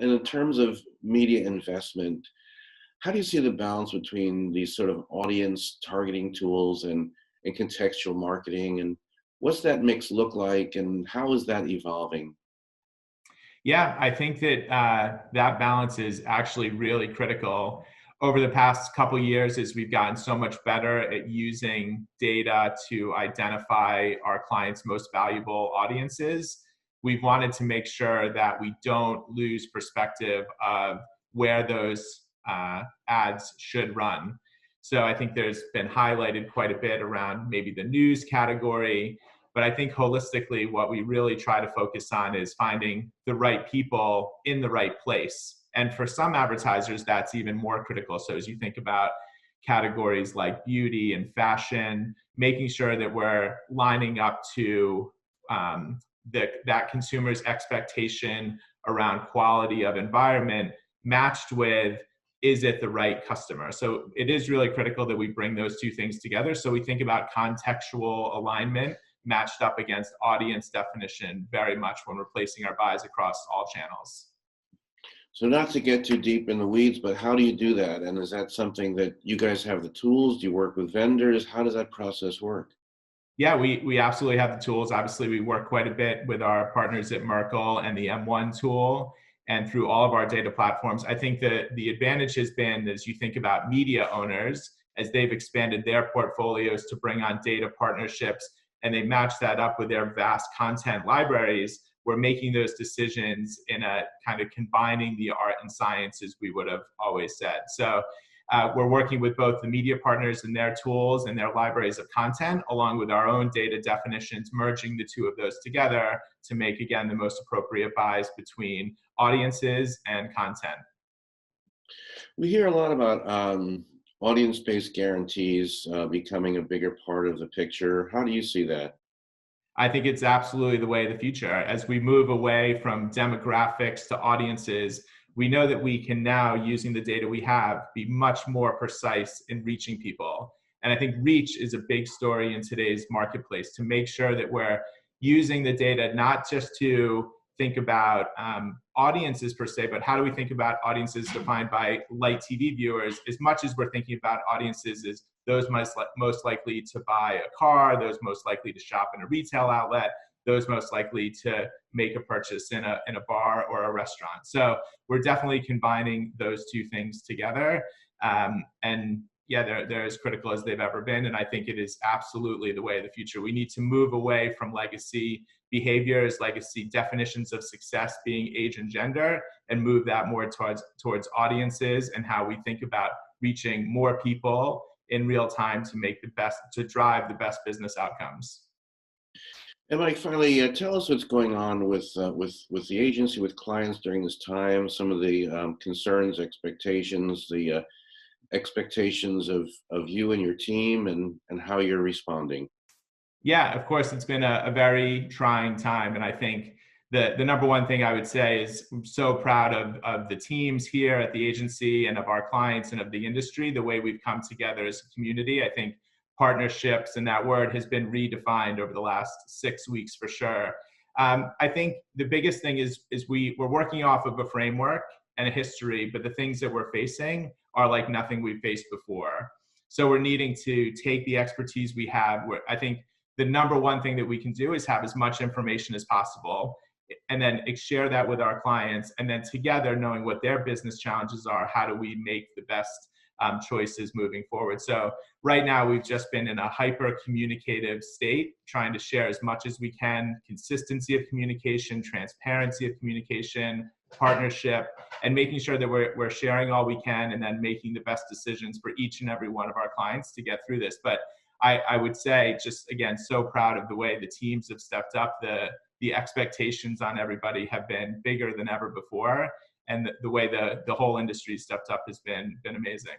And in terms of media investment, how do you see the balance between these sort of audience targeting tools and contextual marketing? And what's that mix look like and how is that evolving? Yeah, I think that that balance is actually really critical. Over the past couple years, as we've gotten so much better at using data to identify our clients' most valuable audiences, we've wanted to make sure that we don't lose perspective of where those ads should run. So I think there's been highlighted quite a bit around maybe the news category, but I think holistically, what we really try to focus on is finding the right people in the right place. And for some advertisers, that's even more critical. So as you think about categories like beauty and fashion, making sure that we're lining up to that consumer's expectation around quality of environment matched with, is it the right customer? So it is really critical that we bring those two things together. So we think about contextual alignment matched up against audience definition very much when we're placing our buys across all channels. So not to get too deep in the weeds, but how do you do that? And is that something that you guys have the tools? Do you work with vendors? How does that process work? Yeah, we absolutely have the tools. Obviously, we work quite a bit with our partners at Merkle and the M1 tool and through all of our data platforms. I think that the advantage has been, as you think about media owners, as they've expanded their portfolios to bring on data partnerships and they match that up with their vast content libraries, we're making those decisions in a kind of combining the art and science as we would have always said. So we're working with both the media partners and their tools and their libraries of content, along with our own data definitions, merging the two of those together to make, again, the most appropriate buys between audiences and content. We hear a lot about audience-based guarantees becoming a bigger part of the picture. How do you see that? I think it's absolutely the way of the future. As we move away from demographics to audiences, we know that we can now, using the data we have, be much more precise in reaching people. And I think reach is a big story in today's marketplace, to make sure that we're using the data not just to think about audiences per se, but how do we think about audiences defined by light TV viewers, as much as we're thinking about audiences as those most likely to buy a car, those most likely to shop in a retail outlet, those most likely to make a purchase in a bar or a restaurant. So we're definitely combining those two things together. And yeah, they're as critical as they've ever been. And I think it is absolutely the way of the future. We need to move away from legacy behaviors, legacy definitions of success being age and gender, and move that more towards audiences and how we think about reaching more people in real time to drive the best business outcomes. And Mike, finally, tell us what's going on with the agency, with clients during this time. Some of the concerns, expectations, the expectations of you and your team, and how you're responding. Yeah, of course, it's been a very trying time. And I think the number one thing I would say is I'm so proud of the teams here at the agency and of our clients and of the industry, the way we've come together as a community. I think partnerships and that word has been redefined over the last 6 weeks for sure. I think the biggest thing is we're working off of a framework and a history, but the things that we're facing are like nothing we've faced before. So we're needing to take the expertise we have. I think the number one thing that we can do is have as much information as possible and then share that with our clients. And then together, knowing what their business challenges are, how do we make the best choices moving forward? So right now, we've just been in a hyper communicative state, trying to share as much as we can, consistency of communication, transparency of communication, partnership, and making sure that we're sharing all we can and then making the best decisions for each and every one of our clients to get through this. But I would say, just again, so proud of the way the teams have stepped up. The expectations on everybody have been bigger than ever before, and the way the whole industry stepped up has been amazing.